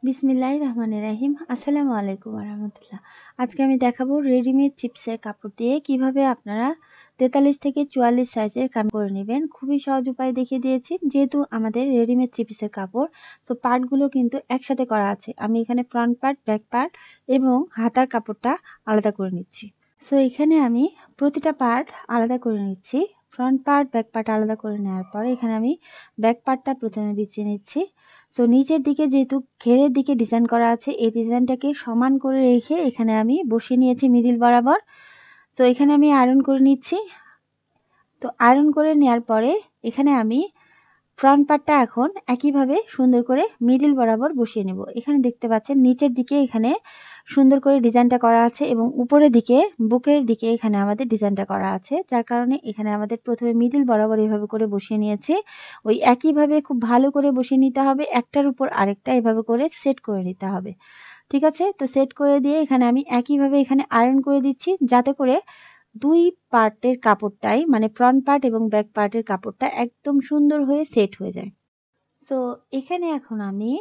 বিসমিল্লাহির রহমানির রহিম। আসসালামু আলাইকুম ওয়া রাহমাতুল্লাহ। আজকে আমি দেখাবো রেডিমেড চিপসের কাপড় দিয়ে কিভাবে আপনারা 43 থেকে 44 সাইজের কামিজ করে নেবেন। খুবই সহজ উপায় দেখিয়ে দিয়েছি। যেহেতু আমাদের রেডিমেড চিপসের কাপড়, সো পার্টগুলো কিন্তু একসাথে করা আছে। আমি এখানে ফ্রন্ট পার্ট, ব্যাক পার্ট এবং হাতার কাপড়টা আলাদা করে নিচ্ছি। সো এখানে আমি প্রতিটা পার্ট আলাদা করে নিচ্ছি। ফ্রন্ট পার্ট, ব্যাক পার্ট আলাদা করে নেওয়ার পরে এখানে আমি ব্যাক পার্টটা প্রথমে বিছিয়ে নিচ্ছি। সো নিচের দিকে যেহেতু ঘেরের দিকে ডিজাইন করা আছে, এই ডিজাইনটাকে সমান করে রেখে এখানে আমি বসিয়ে নিয়েছি মিডিল বরাবর। সো এখানে আমি আয়রন করে নিচ্ছি। তো আয়রন করে নেওয়ার পরে এখানে আমি ফ্রন্ট পার্টটা এখন একইভাবে সুন্দর করে মিডিল বরাবর বসিয়ে নেব। এখানে দেখতে পাচ্ছেন নিচের দিকে এখানে সুন্দর করে ডিজাইনটা করা আছে এবং উপরের দিকে বুকের দিকে এখানে আমাদের ডিজাইনটা করা আছে, যার কারণে এখানে আমাদের প্রথমে মিডিল বরাবর এভাবে করে বসিয়ে নিয়েছি। ওই একইভাবে খুব ভালো করে বসিয়ে নিতে হবে, একটার উপর আরেকটা এভাবে করে সেট করে নিতে হবে। ঠিক আছে, তো সেট করে দিয়ে এখানে আমি একইভাবে এখানে আয়রন করে দিচ্ছি, যাতে করে দুই পার্টের কাপড়টাই মানে ফ্রন্ট পার্ট এবং ব্যাক পার্টের কাপড়টা একদম সুন্দর হয়ে সেট হয়ে যায়। সো এখানে এখন আমি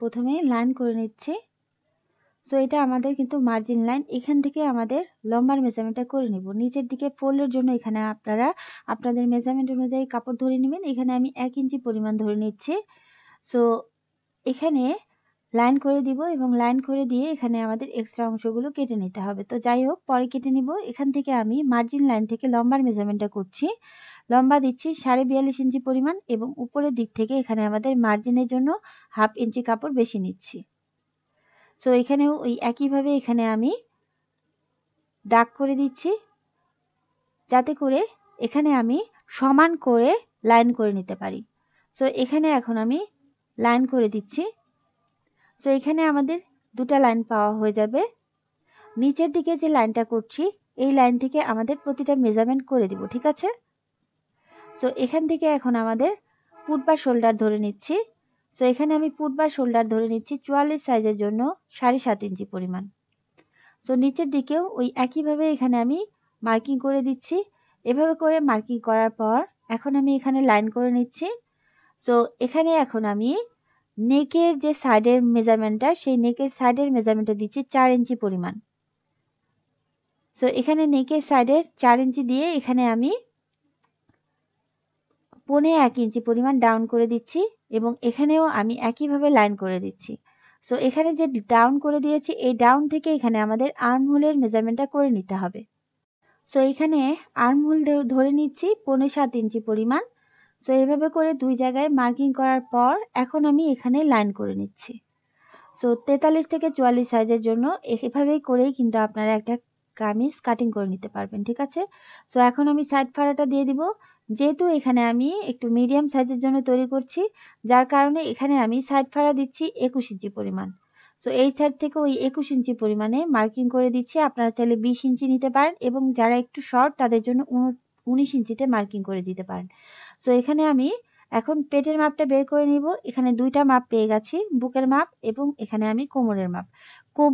প্রথমে লাইন করে নিচ্ছি। সো এটা আমাদের কিন্তু মার্জিন লাইন, এখান থেকে আমাদের লম্বার মেজারমেন্টটা করে নিব। নিচের দিকে ফোল্ডের জন্য এখানে আপনারা আপনাদের মেজারমেন্ট অনুযায়ী কাপড় ধরে নেবেন। এখানে আমি 1 ইঞ্চি পরিমাণ ধরে নিচ্ছি। সো এখানে লাইন করে দিব এবং লাইন করে দিয়ে এখানে আমাদের এক্সট্রা অংশগুলো কেটে নিতে হবে। তো যাই হোক, পরে কেটে নিব। এখান থেকে আমি মার্জিন লাইন থেকে লম্বার মেজারমেন্টটা করছি। লম্বা দিচ্ছি 42.5 ইঞ্চি পরিমাণ এবং উপরের দিক থেকে এখানে আমাদের মার্জিনের জন্য 1/2 ইঞ্চি কাপড় বেশি নিচ্ছি। সো এখানেও ওই একইভাবে এখানে আমি দাগ করে দিচ্ছি, যাতে করে এখানে আমি সমান করে লাইন করে নিতে পারি। সো এখানে এখন আমি লাইন করে দিচ্ছি। সো এখানে আমাদের দুটা লাইন পাওয়া হয়ে যাবে। নিচের দিকে যে লাইনটা করছি এই লাইন থেকে আমাদের প্রতিটা মেজারমেন্ট করে দিব। ঠিক আছে, সো এখান থেকে এখন আমাদের পুট বা শোল্ডার ধরে নিচ্ছি। সো এখানে আমি পুট বা শোল্ডার ধরে নিচ্ছি 44 সাইজের জন্য 7.5 ইঞ্চি পরিমাণ। সো নিচের দিকেও ওই একইভাবে এখানে আমি মার্কিং করে দিচ্ছি। এভাবে করে মার্কিং করার পর এখন আমি এখানে লাইন করে নিচ্ছি। সো এখানে এখন আমি নেকের যে সাইডের মেজারমেন্টটা, সেই নেকের সাইডের মেজারমেন্টটা দিচ্ছি 4 ইঞ্চি পরিমাণ। সো এখানে নেকের সাইডের 4 ইঞ্চি দিয়ে এখানে আমি 1.5 ইঞ্চি পরিমাণ ডাউন করে দিচ্ছি এবং এখানেও আমি একইভাবে লাইন করে দিচ্ছি। সো এখানে যে ডাউন করে দিয়েছি এই ডাউন থেকে এখানে আমাদের আর্মহোলের মেজারমেন্টটা করে নিতে হবে। সো এখানে আর্মহোল ধরে নিচ্ছি 7.5 ইঞ্চি পরিমাণ। সো এভাবে করে দুই জায়গায় মার্কিং করার পর এখন আমি এখানে লাইন করে নিচ্ছি। সো 43 থেকে 44 সাইজের জন্য এভাবেই করেই কিন্তু আপনারা একটা কামিজ কাটিং করে নিতে পারবেন। ঠিক আছে, সো এখন আমি সাইড ফাড়াটা দিয়ে দিব। যেহেতু এখানে আমি একটু মিডিয়াম সাইজের জন্য তৈরি করছি, যার কারণে এখানে আমি সাইড ফাড়া দিচ্ছি 21 ইঞ্চি পরিমাণ। সো এই সাইড থেকে ওই 21 ইঞ্চি পরিমাণে মার্কিং করে দিচ্ছি। আপনারা চাইলে 20 ইঞ্চি নিতে পারেন এবং যারা একটু শর্ট তাদের জন্য 19 ইঞ্চিতে মার্কিং করে দিতে পারেন। সো এখানে আমি এখন পেটের মাপটা বের করে নিব। এখানে দুইটা মাপ পেয়ে গেছি, বুকের মাপ এবং এখানে আমি কোমরের মাপ।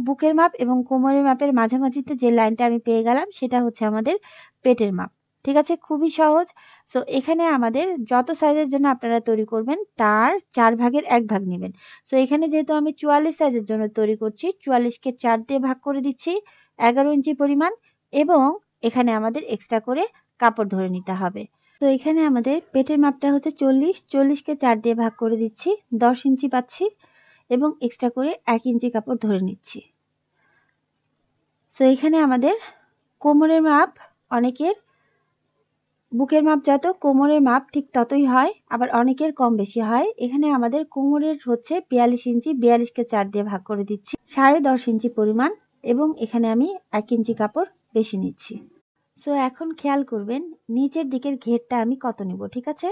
বুকের মাপ এবং কোমরের মাপের মাঝামাঝিতে যে লাইনটা আমি পেয়ে গেলাম সেটা হচ্ছে আমাদের পেটের মাপ। ঠিক আছে, খুবই সহজ। সো এখানে আমাদের যত সাইজের জন্য আপনারা তৈরি করবেন তার 4 ভাগের 1 ভাগ নেবেন। সো এখানে যেহেতু আমি 44 সাইজের জন্য তৈরি করছি, 44কে 4 দিয়ে ভাগ করে দিচ্ছি 11 ইঞ্চি পরিমাণ এবং এখানে আমাদের এক্সট্রা করে কাপড় ধরে নিতে হবে। তো এখানে আমাদের পেটের মাপটা হচ্ছে 40, 40কে 4 দিয়ে ভাগ করে দিচ্ছি 10 ইঞ্চি পাচ্ছি এবং এক্সট্রা করে 1 ইঞ্চি কাপড় ধরে নিচ্ছি। সো এখানে আমাদের কোমরের মাপ অনেকের বুকের মাপ যত কোমরের মাপ ঠিক ততই হয়, আবার অনেকের কম বেশি হয়। এখানে আমাদের কোমরের হচ্ছে 42 ইঞ্চি, 42কে 4 দিয়ে ভাগ করে দিচ্ছি 10.5 ইঞ্চি পরিমাণ এবং এখানে আমি 1 ইঞ্চি কাপড় বেশি নিচ্ছি। সো এখন খেয়াল করবেন নিচের দিকের ঘেরটা আমি কত নিব। ঠিক আছে,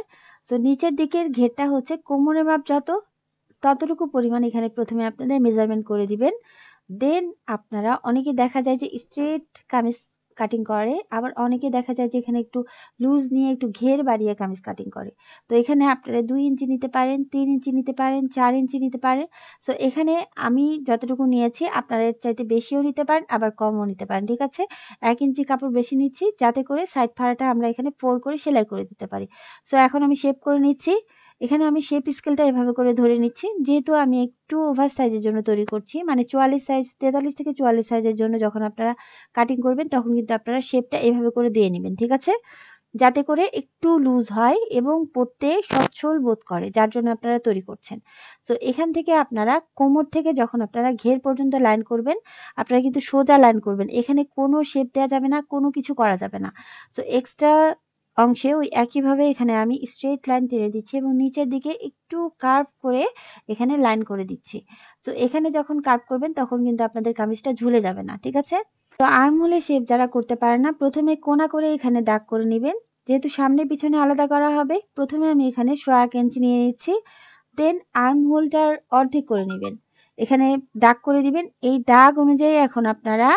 সো নিচের দিকের ঘেরটা হচ্ছে কোমরের মাপ যত ততটুকু পরিমাণ এখানে প্রথমে আপনারা মেজারমেন্ট করে দিবেন। দেন আপনারা অনেকে দেখা যায় যে স্ট্রেট কামিজ কাটিং করে, আবার অনেকে দেখা যায় যে এখানে একটু লুজ নিয়ে একটু ঘের বাড়িয়ে কামিজ কাটিং করে। তো এখানে আপনারা 2 ইঞ্চি নিতে পারেন, 3 ইঞ্চি নিতে পারেন, 4 ইঞ্চি নিতে পারেন। সো এখানে আমি যতটুকু নিয়েছি আপনারা এর চাইতে বেশিও নিতে পারেন, আবার কমও নিতে পারেন। ঠিক আছে, 1 ইঞ্চি কাপড় বেশি নিচ্ছি যাতে করে সাইড ফাড়াটা আমরা এখানে 4 করে সেলাই করে দিতে পারি। সো এখন আমি শেপ করে নিচ্ছি। এখানে আমি শেপ স্কেলটা এভাবে করে ধরে নিচ্ছি। যেহেতু আমি একটু ওভার সাইজের জন্য তৈরি করছি, মানে 44 সাইজ 43 থেকে 44 সাইজের জন্য যখন আপনারা কাটিং করবেন তখন কিন্তু আপনারা শেপটা এভাবে করে দিয়ে নিবেন, ঠিক আছে? যাতে করে একটু লুজ হয় এবং পড়তে সচ্ছল বোধ করে, যার জন্য আপনারা তৈরি করছেন। সো এখান থেকে আপনারা কোমর থেকে যখন আপনারা ঘের পর্যন্ত লাইন করবেন, আপনারা কিন্তু সোজা লাইন করবেন। এখানে কোনো শেপ দেয়া যাবে না, কোনো কিছু করা যাবে না। সো এক্সট্রা অংশে ওই একইভাবে এখানে আমি স্ট্রেইট লাইন টেনে দিচ্ছি এবং নিচের দিকে একটু কার্ভ করে এখানে লাইন করে দিচ্ছি। সো এখানে যখন কার্ভ করবেন তখন কিন্তু আপনাদের কামিজটা ঝুলে যাবে না, ঠিক আছে? তো আর্মহোলের শেপ যারা করতে পারেন না, প্রথমে কোণা করে এখানে দাগ করে নিবেন। যেহেতু সামনে পিছনে আলাদা করা হবে, প্রথমে আমি এখানে 1.5 ইঞ্চি নিয়ে নিচ্ছি। দেন আর্মহোলটার অর্ধেক করে নিবেন। এখানে দাগ করে দিবেন। এই দাগ অনুযায়ী এখন আপনারা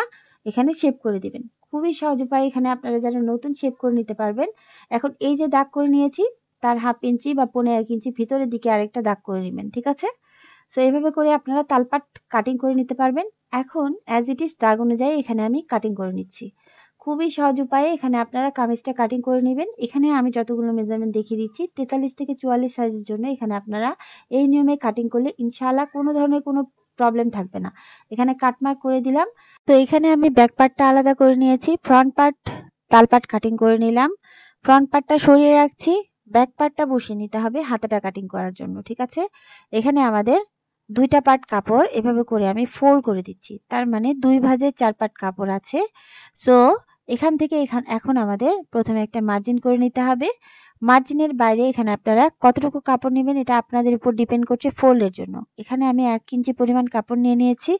এখানে শেপ করে দিবেন। খুবই সহজ উপায়, এখানে আপনারা যারা নতুন শেপ করে নিতে পারবেন। এখন এই যে দাগ করে নিয়েছি, তার 1/2 ইঞ্চি বা 1.5 ইঞ্চি ভিতরের দিকে আরেকটা দাগ করে নিবেন, ঠিক আছে? সো এইভাবে করে আপনারা তালপাট কাটিং করে নিতে পারবেন। এখন অ্যাজ ইট ইজ দাগ অনুযায়ী এখানে আমি কাটিং করে নিচ্ছি। খুবই সহজ উপায়ে এখানে আপনারা কামিজটা কাটিং করে নেবেন। এখানে আমি যতগুলো মেজারমেন্ট দেখিয়ে দিচ্ছি 43 থেকে 44 সাইজের জন্য এখানে আপনারা এই নিয়মে কাটিং করলে ইনশাআল্লাহ কোনো ধরনের কোনো প্রবলেম থাকবে না। এখানে কাটমার্ক করে দিলাম। তো এখানে আমি ব্যাক পার্টটা আলাদা করে নিয়েছি, ফ্রন্ট পার্ট তালপাট কাটিং করে নিলাম। ফ্রন্ট পার্টটা সরিয়ে রাখছি, ব্যাক পার্টটা বসিয়ে নিতে হবে হাতাটা কাটিং করার জন্য, ঠিক আছে? এখানে আমাদের 2টা পার্ট কাপড় এভাবে করে আমি ফোল্ড করে দিচ্ছি। তার মানে 2 ভাঁজে 4 পার্ট কাপড় আছে। সো এখান থেকে এখন আমাদের প্রথমে একটা মার্জিন করে নিতে হবে। মার্জিনের বাইরে এখানে আপনারা কতটুকু কাপড় নেবেন এটা আপনাদের উপর ডিপেন্ড করছে ফোল্ডের জন্য। এখানে আমি 1 ইঞ্চি পরিমাণ কাপড় নিয়ে নিয়েছি।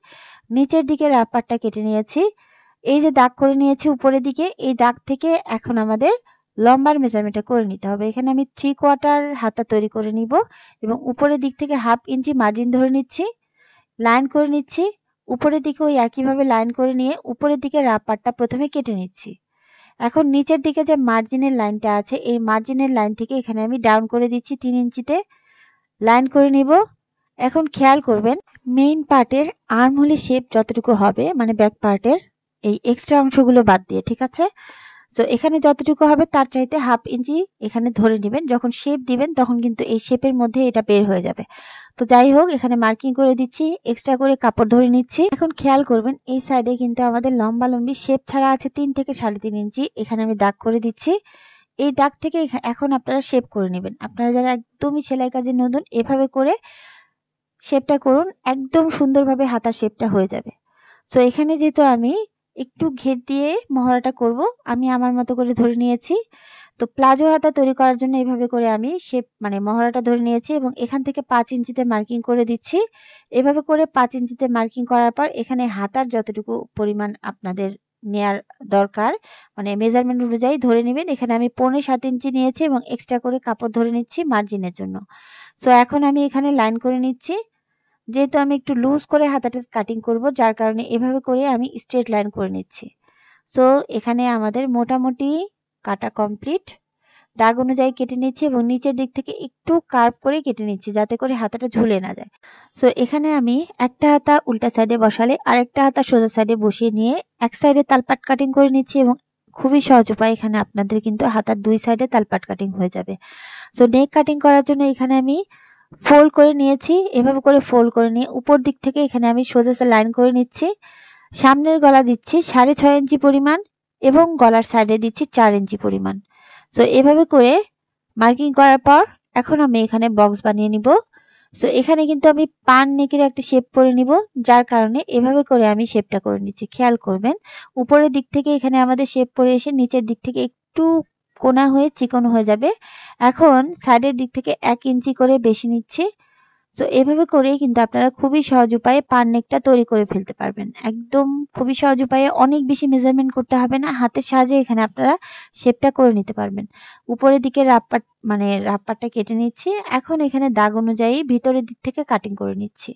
নিচের দিকে রাফ পার্টটা কেটে নিয়েছি। এই যে দাগ করে নিয়েছি উপরের দিকে, এই দাগ থেকে এখন আমাদের লম্বার মেজারমেন্টটা করে নিতে হবে। এখানে আমি 3/4 হাতা তৈরি করে নিব এবং উপরের দিক থেকে 1/2 ইঞ্চি মার্জিন ধরে নিচ্ছি, লাইন করে নিচ্ছি। উপরের দিকে ওই একইভাবে লাইন করে নিয়ে উপরের দিকে রাফ পার্টটা প্রথমে কেটে নিচ্ছি। এখন নিচের দিকে যে মার্জিনের লাইনটা আছে, এই মার্জিনের লাইন থেকে এখানে আমি ডাউন করে দিচ্ছি 3 ইঞ্চিতে, লাইন করে নিব। এখন খেয়াল করবেন মেইন পার্টের আর্মহোলের শেপ যতটুকু হবে, মানে ব্যাক পার্টের এই এক্সট্রা অংশগুলো বাদ দিয়ে, ঠিক আছে? সো এখানে যতটুকু হবে তার চাইতে 1/2 ইঞ্চি এখানে ধরে নেবেন। যখন শেপ দিবেন তখন কিন্তু এই শেপের মধ্যে এটা বের হয়ে যাবে। তো যাই হোক, এখানে মার্কিং করে দিচ্ছি, এক্সট্রা করে কাপড় ধরে নিচ্ছি। এখন খেয়াল করবেন এই সাইডে কিন্তু আমাদের লম্বা লম্বি শেপ ছাড়া আছে 3 থেকে 3.5 ইঞ্চি। এখানে আমি দাগ করে দিচ্ছি। এই দাগ থেকে এখন আপনারা শেপ করে নেবেন। আপনারা যারা একদমই সেলাই কাজে নতুন, এভাবে করে শেপটা করুন, একদম সুন্দরভাবে হাতার শেপটা হয়ে যাবে। সো এখানে যেহেতু আমি একটু ঘের দিয়ে মহড়াটা করব, আমি আমার মতো করে ধরে নিয়েছি। তো প্লাজো হাতা তৈরি করার জন্য এইভাবে করে আমি শেপ মানে মহড়াটা ধরে নিয়েছি এবং এখান থেকে 5 ইঞ্চিতে মার্কিং করে দিচ্ছি। এভাবে করে 5 ইঞ্চিতে মার্কিং করার পর এখানে হাতার যতটুকু পরিমাণ আপনাদের নেয়ার দরকার, মানে মেজারমেন্ট অনুযায়ী ধরে নেবেন। এখানে আমি 7.5 ইঞ্চি নিয়েছি এবং এক্সট্রা করে কাপড় ধরে নিচ্ছি মার্জিনের জন্য। সো এখন আমি এখানে লাইন করে নিচ্ছি। যেহেতু আমি একটু লুজ করে হাতাটা কাটিং করব, যার কারণে এভাবে করে আমি স্ট্রেট লাইন করে নিচ্ছি। সো এখানে আমাদের মোটামুটি কাটা কমপ্লিট। দাগ অনুযায়ী কেটে নিচ্ছি এবং নিচের দিক থেকে একটু কার্ভ করে কেটে নিচ্ছি যাতে করে হাতাটা ঝুলে না যায়। সো এখানে আমি একটা হাতা উল্টা সাইডে বসালে আরেকটা হাতা সোজা সাইডে বসিয়ে নিয়ে এক সাইডে তালপাট কাটিং করে নিচ্ছি এবং খুবই সহজ উপায়, এখানে আপনাদের কিন্তু হাতার 2 সাইডে তালপাট কাটিং হয়ে যাবে। সো নেক কাটিং করার জন্য এখানে আমি ফোল্ড করে নিয়েছি। এভাবে করে ফোল্ড করে নিয়ে উপর দিক থেকে এখানে আমি সোজা লাইন করে নিচ্ছি। সামনের গলা দিচ্ছি 6.5 ইঞ্চি পরিমাণ এবং গলার সাইডে দিচ্ছি 4 ইঞ্চি পরিমাণ। সো এভাবে করে মার্কিং করার পর এখন আমি এখানে বক্স বানিয়ে নিব। সো এখানে কিন্তু আমি পান নেকের একটা শেপ করে নিব, যার কারণে এভাবে করে আমি শেপটা করে নিচ্ছি। খেয়াল করবেন উপরের দিক থেকে এখানে আমাদের শেপ পড়ে এসে নিচের দিক থেকে একটু কোনা হয়ে চিকন হয়ে যাবে। এখন সাইডের দিক থেকে 1 ইঞ্চি করে বেশি নিচ্ছি। সো এভাবে করেই কিন্তু আপনারা খুবই সহজ উপায়ে পান নেকটা তৈরি করে ফেলতে পারবেন। একদম খুবই সহজ উপায়ে, অনেক বেশি মেজারমেন্ট করতে হবে না, হাতের সাহায্যে এখানে আপনারা শেপটা করে নিতে পারবেন। উপরের দিকে রাফ পার্টটা কেটে নিচ্ছি। এখন এখানে দাগ অনুযায়ী ভিতরের দিক থেকে কাটিং করে নিচ্ছি।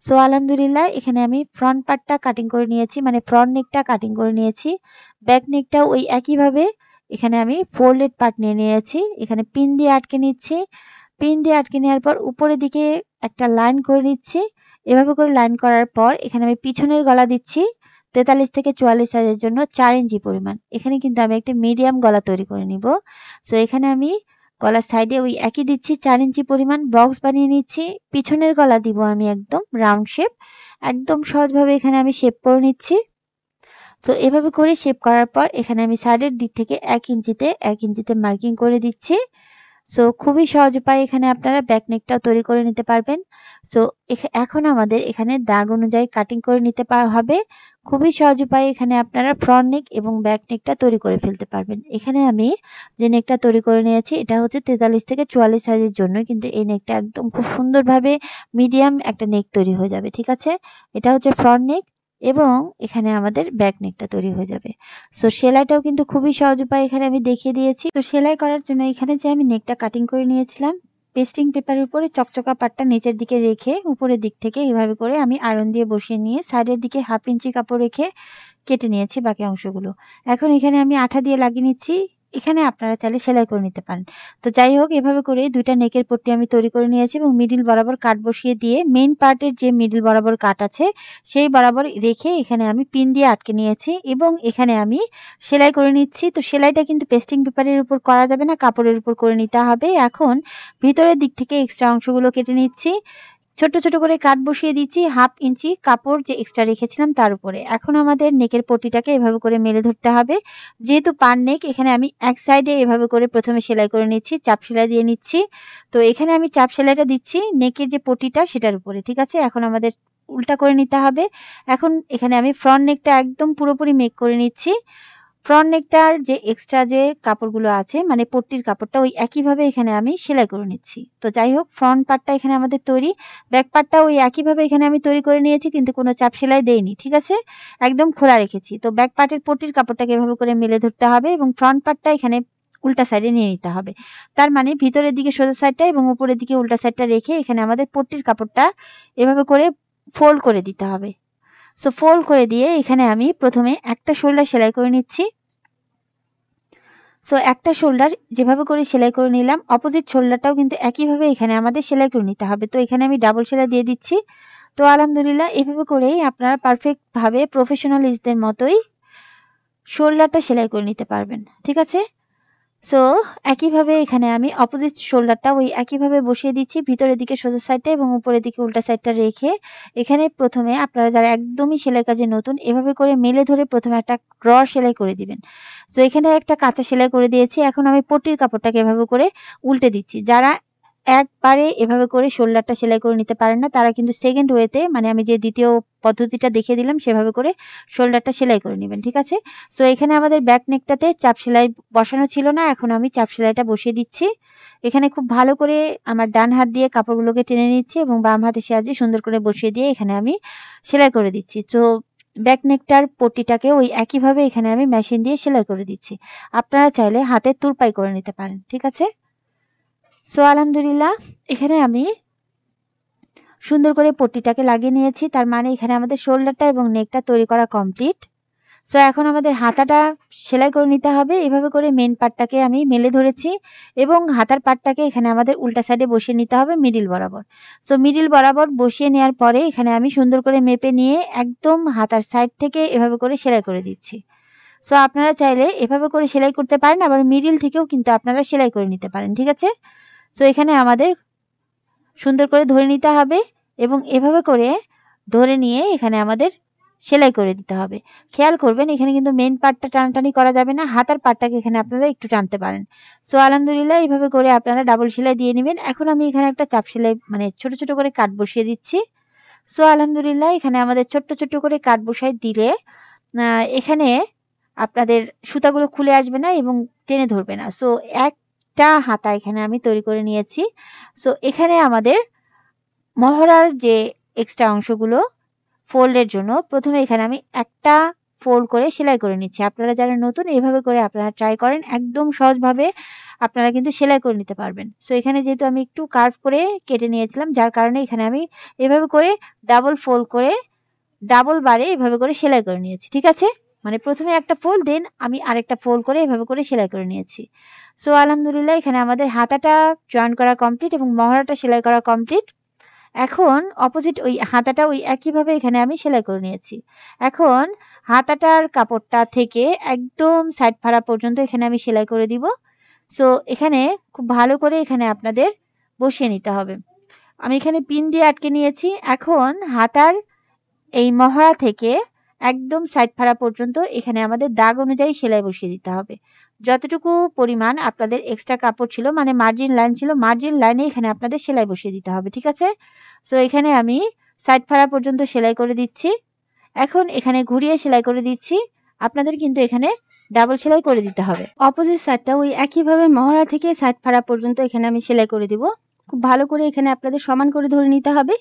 সো আলহামদুলিল্লাহ এখানে আমি ফ্রন্ট পার্টটা কাটিং করে নিয়েছি, মানে ফ্রন্ট নেকটা কাটিং করে নিয়েছি। ব্যাক নেকটা ওই একইভাবে এখানে আমি ফোল্ডেড পার্ট নিয়ে নিয়েছি। এখানে পিন দিয়ে আটকে নিচ্ছি। পিন দিয়ে আটকে নেওয়ার পর উপরের দিকে একটা লাইন করে নিচ্ছি। এভাবে করে লাইন করার পর এখানে আমি পিছনের গলা দিচ্ছি 43 থেকে 44 সাইজের জন্য 4 ইঞ্চি পরিমাণ। এখানে কিন্তু আমি একটা মিডিয়াম গলা তৈরি করে নিব। সো এখানে আমি গলার সাইডে ওই একই দিচ্ছি 4 ইঞ্চি পরিমাণ বক্স বানিয়ে নিচ্ছি। পিছনের গলা দিব আমি একদম রাউন্ড শেপ, একদম সহজভাবে এখানে আমি শেপ করে নিচ্ছি। তো এভাবে করে শেপ করার পর এখানে আমি সাইডের দিক থেকে 1 ইঞ্চিতে মার্কিং করে দিচ্ছি। সো খুবই সহজ উপায়ে এখানে আপনারা ব্যাক নেকটাও তৈরি করে নিতে পারবেন। সো এখন আমাদের এখানে দাগ অনুযায়ী কাটিং করে নিতে হবে। খুবই সহজ উপায়ে এখানে আপনারা ফ্রন্ট নেক এবং ব্যাক নেকটা তৈরি করে ফেলতে পারবেন। এখানে আমি যে নেকটা তৈরি করে নিয়েছি এটা হচ্ছে 43 থেকে 44 সাইজের জন্য, কিন্তু এই নেকটা একদম খুব সুন্দরভাবে মিডিয়াম একটা নেক তৈরি হয়ে যাবে। ঠিক আছে, এটা হচ্ছে ফ্রন্ট নেক এবং এখানে আমাদের ব্যাক নেকটা তৈরি হয়ে যাবে। সো সেলাইটাও কিন্তু খুবই সহজ উপায় এখানে আমি দেখিয়ে দিয়েছি। তো সেলাই করার জন্য এখানে যে আমি নেকটা কাটিং করে নিয়েছিলাম, পেস্টিং পেপারের উপরে চকচকা পাটটা নিচের দিকে রেখে উপরের দিক থেকে এভাবে করে আমি আয়রন দিয়ে বসিয়ে নিয়ে সাইডের দিকে 1/2 ইঞ্চি কাপড় রেখে কেটে নিয়েছি বাকি অংশগুলো। এখন এখানে আমি আঠা দিয়ে লাগিয়ে নিচ্ছি। এখানে আপনারা চাইলে সেলাই করে নিতে পারেন। তো যাই হোক, এভাবে করে 2টা নেকের পট্টি আমি তৈরি করে নিয়েছি এবং মিডল বরাবর কাট বসিয়ে দিয়ে মেইন পার্টের যে মিডল বরাবর কাট আছে সেই বরাবর রেখে এখানে আমি পিন দিয়ে আটকে নিয়েছি এবং এখানে আমি সেলাই করে নিচ্ছি। তো সেলাইটা কিন্তু পেস্টিং পেপারের উপর করা যাবে না, কাপড়ের উপর করে নিতে হবে। এখন ভিতরের দিক থেকে এক্সট্রা অংশগুলো কেটে নিচ্ছি। ছোট ছোট করে কাট বসিয়ে দিচ্ছি 1/2 ইঞ্চি কাপড় যে এক্সট্রা রেখেছিলাম তার উপরে। এখন আমাদের নেকের পট্টিটাকে এভাবে করে মেলে ধরতে হবে। যেহেতু পান নেক, এখানে আমি এক সাইডে এভাবে করে প্রথমে সেলাই করে নিচ্ছি, চাপ সেলাই দিয়ে নিচ্ছি। তো এখানে আমি চাপ সেলাইটা দিচ্ছি নেকের যে পট্টিটা সেটার উপরে। ঠিক আছে, এখন আমাদের উল্টা করে নিতে হবে। এখন এখানে আমি ফ্রন্ট নেকটা একদম পুরোপুরি মেক করে নিচ্ছি। ফ্রন্ট নেকটার যে এক্সট্রা যে কাপড়গুলো আছে মানে পট্টির কাপড়টা ওই একইভাবে এখানে আমি সেলাই করে নিচ্ছি। তো যাই হোক, ফ্রন্ট পার্টটা এখানে আমাদের তৈরি, ব্যাক পার্টটা ওই একইভাবে এখানে আমি তৈরি করে নিয়েছি, কিন্তু কোনো চাপ সেলাই দেইনি। ঠিক আছে, একদম খোলা রেখেছি। তো ব্যাক পার্টের পট্টির কাপড়টাকে এভাবে করে মেলে ধরতে হবে এবং ফ্রন্ট পার্টটা এখানে উল্টা সাইডে নিয়ে নিতে হবে। তার মানে ভিতরের দিকে সোজা সাইডটা এবং উপরের দিকে উল্টা সাইডটা রেখে এখানে আমাদের পট্টির কাপড়টা এভাবে করে ফোল্ড করে দিতে হবে। সো ফোল্ড করে দিয়ে এখানে আমি প্রথমে একটা শোল্ডার সেলাই করে নিচ্ছি। সো একটা শোল্ডার যেভাবে করে সেলাই করে নিলাম, অপোজিট শোল্ডারটাও কিন্তু একইভাবে এখানে আমাদের সেলাই করে নিতে হবে। তো এখানে আমি ডাবল সেলাই দিয়ে দিচ্ছি। তো আলহামদুলিল্লাহ, এভাবে করেই আপনারা পারফেক্ট ভাবে প্রফেশনালিস্টদের মতোই শোল্ডারটা সেলাই করে নিতে পারবেন। ঠিক আছে, সো একইভাবে এখানে আমি অপোজিট শোল্ডারটা ওই একইভাবে বসিয়ে দিচ্ছি ভিতরের দিকে সোজা সাইডটা এবং উপরের দিকে উল্টা সাইডটা রেখে এখানে প্রথমে আপনারা যারা একদমই সেলাই কাজে নতুন এভাবে করে মেলে ধরে প্রথমে একটা ক্রস সেলাই করে দিবেন। তো এখানে একটা কাঁচা সেলাই করে দিয়েছি। এখন আমি পট্টির কাপড়টাকে এভাবে করে উল্টে দিচ্ছি। যারা একবারে এভাবে করে শোল্ডারটা সেলাই করে নিতে পারেন না তারা কিন্তু সেকেন্ড ওয়েতে মানে আমি যে দ্বিতীয় পদ্ধতিটা দেখিয়ে দিলাম সেভাবে করে শোল্ডারটা সেলাই করে নেবেন। ঠিক আছে, সো এখানে আমাদের ব্যাক নেকটাতে চাপ সেলাই বসানো ছিল না, এখন আমি চাপ সেলাইটা বসিয়ে দিচ্ছি। এখানে খুব ভালো করে আমার ডান হাত দিয়ে কাপড়গুলোকে টেনে নিচ্ছি এবং বাম হাতের সাহায্যে সুন্দর করে বসিয়ে দিয়ে এখানে আমি সেলাই করে দিচ্ছি। তো ব্যাক নেকটার পট্টিটাকে ওই একইভাবে এখানে আমি মেশিন দিয়ে সেলাই করে দিচ্ছি। আপনারা চাইলে হাতের তুরপাই করে নিতে পারেন। ঠিক আছে, সো আলহামদুলিল্লাহ, এখানে আমি সুন্দর করে পট্টিটাকে লাগিয়ে নিয়েছি। তার মানে এখানে আমাদের শোল্ডারটা এবং নেকটা তৈরি করা কমপ্লিট। সো এখন আমাদের হাতাটা সেলাই করে নিতে হবে। এভাবে করে মেন পার্টটাকে আমি মেলে ধরেছি এবং হাতার পার্টটাকে এখানে আমাদের উল্টা সাইডে বসিয়ে নিতে হবে মিডিল বরাবর। সো মিডিল বরাবর বসিয়ে নেওয়ার পরে এখানে আমি সুন্দর করে মেপে নিয়ে একদম হাতার সাইড থেকে এভাবে করে সেলাই করে দিচ্ছি। সো আপনারা চাইলে এভাবে করে সেলাই করতে পারেন, আবার মিডিল থেকেও কিন্তু আপনারা সেলাই করে নিতে পারেন। ঠিক আছে, সো এখানে আমাদের সুন্দর করে ধরে নিতে হবে এবং এভাবে করে ধরে নিয়ে এখানে আমাদের সেলাই করে দিতে হবে। খেয়াল করবেন এখানে কিন্তু মেইন পার্টটা টানাটানি করা যাবে না, হাতার পার্টটাকে এখানে আপনারা একটু টানতে পারেন। সো আলহামদুলিল্লাহ, এইভাবে করে আপনারা ডাবল সেলাই দিয়ে নেবেন। এখন আমি এখানে একটা চাপ সেলাই মানে ছোট ছোট করে কাট বসিয়ে দিচ্ছি। সো আলহামদুলিল্লাহ, এখানে আমাদের ছোট্ট ছোট্ট করে কাট বসাই দিলে এখানে আপনাদের সুতাগুলো খুলে আসবে না এবং টেনে ধরবে না। সো একটা হাতা এখানে আমি তৈরি করে নিয়েছি। সো এখানে আমাদের মহড়ার যে এক্সট্রা অংশগুলো ফোল্ডের জন্য প্রথমে এখানে আমি একটা ফোল্ড করে সেলাই করে নিচ্ছি। আপনারা যারা নতুন এভাবে করে আপনারা ট্রাই করেন, একদম সহজভাবে আপনারা কিন্তু সেলাই করে নিতে পারবেন। সো এখানে যেহেতু আমি একটু কার্ভ করে কেটে নিয়েছিলাম যার কারণে এখানে আমি এভাবে করে ডাবল ফোল্ড করে ডাবল বারে এভাবে করে সেলাই করে নিয়েছি। ঠিক আছে, মানে প্রথমে একটা ফোল্ড দেন আমি আরেকটা ফোল্ড করে এভাবে করে সেলাই করে নিয়েছি। সো আলহামদুলিল্লাহ, এখানে আমাদের হাতাটা জয়েন করা কমপ্লিট এবং মহড়াটা সেলাই করা কমপ্লিট। এখন অপোজিট ওই হাতাটা ওই একইভাবে এখানে আমি সেলাই করে নিয়েছি। এখন হাতাটার কাপড়টা থেকে একদম সাইড ফাড়া পর্যন্ত এখানে আমি সেলাই করে দিব। সো এখানে খুব ভালো করে এখানে আপনাদের বসিয়ে নিতে হবে। আমি এখানে পিন দিয়ে আটকে নিয়েছি। এখন হাতার এই মহড়া থেকে একদম সাইড ফাড়া পর্যন্ত এখানে আমাদের দাগ অনুযায়ী সেলাই বসিয়ে দিতে হবে। যতটুকু পরিমাণ আপনাদের এক্সট্রা কাপড় ছিল মানে মার্জিন লাইন ছিল, মার্জিন লাইনে এখানে আপনাদের সেলাই বসিয়ে দিতে হবে। ঠিক আছে? সো এখানে আমি সাইড ফাড়া পর্যন্ত সেলাই করে দিচ্ছি। এখন এখানে ঘুরিয়ে সেলাই করে দিচ্ছি। আপনাদের কিন্তু এখানে ডাবল সেলাই করে দিতে হবে। অপোজিট সাইডটা ওই একইভাবে মহড়া থেকে সাইড ফাড়া পর্যন্ত এখানে আমি সেলাই করে দিব। খুব ভালো করে এখানে আপনাদের সমান করে ধরে নিতে হবে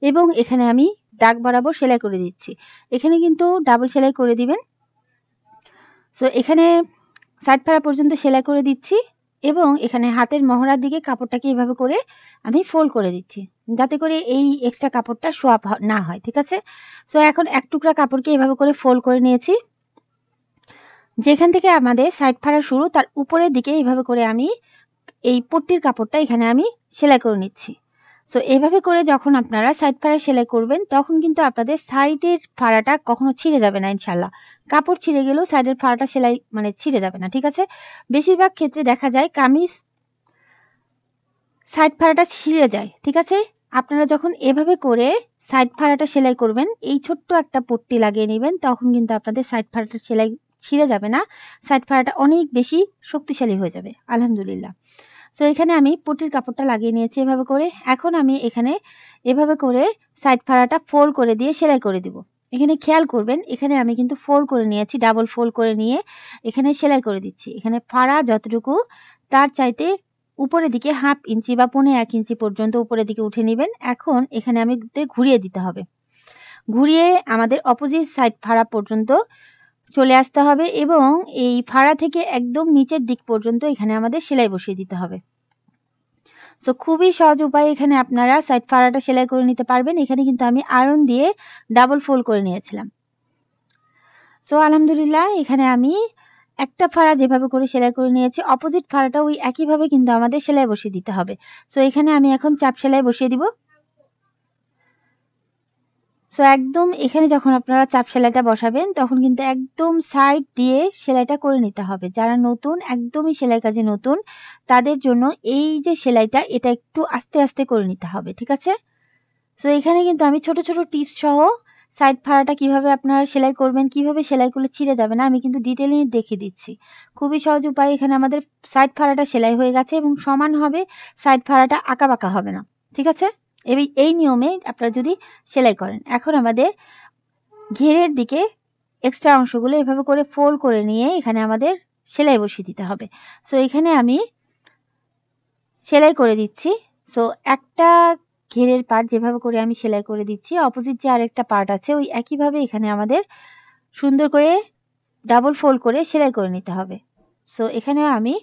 এবং এখানে আমি দাগ বরাবর সেলাই করে দিচ্ছি। এখানে কিন্তু ডাবল সেলাই করে দিবেন। সো এখানে সাইড ফাড়া পর্যন্ত সেলাই করে দিচ্ছি এবং এখানে হাতের মহড়ার দিকে কাপড়টাকে এভাবে করে আমি ফোল্ড করে দিচ্ছি, যাতে করে এই এক্সট্রা কাপড়টা শো আপ না হয়। ঠিক আছে? সো এখন এক টুকরা কাপড়কে এভাবে করে ফোল্ড করে নিয়েছি। যেখান থেকে আমাদের সাইড ফাড়া শুরু তার উপরের দিকে এভাবে করে আমি এই পট্টির কাপড়টা এখানে আমি সেলাই করে নিচ্ছি। সো এভাবে করে যখন আপনারা সাইড ফাড়া সেলাই করবেন তখন কিন্তু আপনাদের সাইডের ফাড়াটা কখনো ছিঁড়ে যাবে না ইনশাল্লাহ। কাপড় ছিঁড়ে গেলেও সাইডের ফাড়াটা সেলাই মানে ছিঁড়ে যাবে না। ঠিক আছে? বেশিরভাগ ক্ষেত্রে দেখা যায় কামিজ সাইড ফাড়াটা ছিঁড়ে যায়। ঠিক আছে? আপনারা যখন এভাবে করে সাইড ফাড়াটা সেলাই করবেন, এই ছোট্ট একটা পট্টি লাগিয়ে নেবেন, তখন কিন্তু আপনাদের সাইড ফাড়াটা সেলাই ছিঁড়ে যাবে না। সাইড ফাড়াটা অনেক বেশি শক্তিশালী হয়ে যাবে। আলহামদুলিল্লাহ। সো এখানে আমি পট্টির কাপড়টা লাগিয়ে নিয়েছি এভাবে করে। এখন আমি এখানে এভাবে করে সাইড ফাড়াটা ফোল্ড করে দিয়ে সেলাই করে দিব। এখানে খেয়াল করবেন, এখানে আমি কিন্তু ফোল্ড করে নিয়েছি, ডাবল ফোল্ড করে নিয়ে এখানে সেলাই করে দিচ্ছি। এখানে ফাড়া যতটুকু তার চাইতে উপরের দিকে 1/2 ইঞ্চি বা 1.25 ইঞ্চি পর্যন্ত উপরের দিকে উঠে নিবেন। এখন এখানে আমাদের ঘুরিয়ে দিতে হবে। ঘুরিয়ে আমাদের অপোজিট সাইড ফাড়া পর্যন্ত চলে আসতে হবে এবং এই ফাড়া থেকে একদম নিচের দিক পর্যন্ত এখানে আমাদের সেলাই বসিয়ে দিতে হবে। সো খুবই সহজ উপায়ে এখানে আপনারা সাইড ফাড়াটা সেলাই করে নিতে পারবেন। এখানে কিন্তু আমি আয়রন দিয়ে ডাবল ফোল্ড করে নিয়েছিলাম। সো আলহামদুলিল্লাহ, এখানে আমি একটা ফাড়া যেভাবে করে সেলাই করে নিয়েছি, অপোজিট ফাড়াটা ওই একইভাবে কিন্তু আমাদের সেলাই বসিয়ে দিতে হবে। সো এখানে আমি এখন চাপ সেলাই বসিয়ে দিব। সো একদম এখানে যখন আপনারা চাপ সেলাইটা বসাবেন তখন কিন্তু একদম সাইড দিয়ে সেলাইটা করে নিতে হবে। যারা নতুন, একদমই সেলাই কাজে নতুন, তাদের জন্য এই যে সেলাইটা এটা একটু আস্তে আস্তে করে নিতে হবে। ঠিক আছে? সো এখানে কিন্তু আমি ছোট ছোট টিপস সহ সাইড ফাড়াটা কিভাবে আপনারা সেলাই করবেন, কিভাবে সেলাই করলে ছিঁড়ে যাবে না, আমি কিন্তু ডিটেইলে দেখিয়ে দিচ্ছি। খুবই সহজ উপায়ে এখানে আমাদের সাইড ফাড়াটা সেলাই হয়ে গেছে এবং সমান হবে, সাইড ফাড়াটা আঁকাবাঁকা হবে না। ঠিক আছে? এই নিয়মে আপনারা যদি সেলাই করেন, এখন আমাদের ঘেরের দিকে এক্সট্রা অংশগুলো এভাবে করে ফোল্ড করে নিয়ে এখানে আমাদের সেলাই বসিয়ে দিতে হবে। সো এখানে আমি সেলাই করে দিচ্ছি। সো একটা ঘেরের পার্ট যেভাবে করে আমি সেলাই করে দিচ্ছি, অপোজিট যে আরেকটা পার্ট আছে ওই একইভাবে এখানে আমাদের সুন্দর করে ডাবল ফোল্ড করে সেলাই করে নিতে হবে। সো এখানে আমি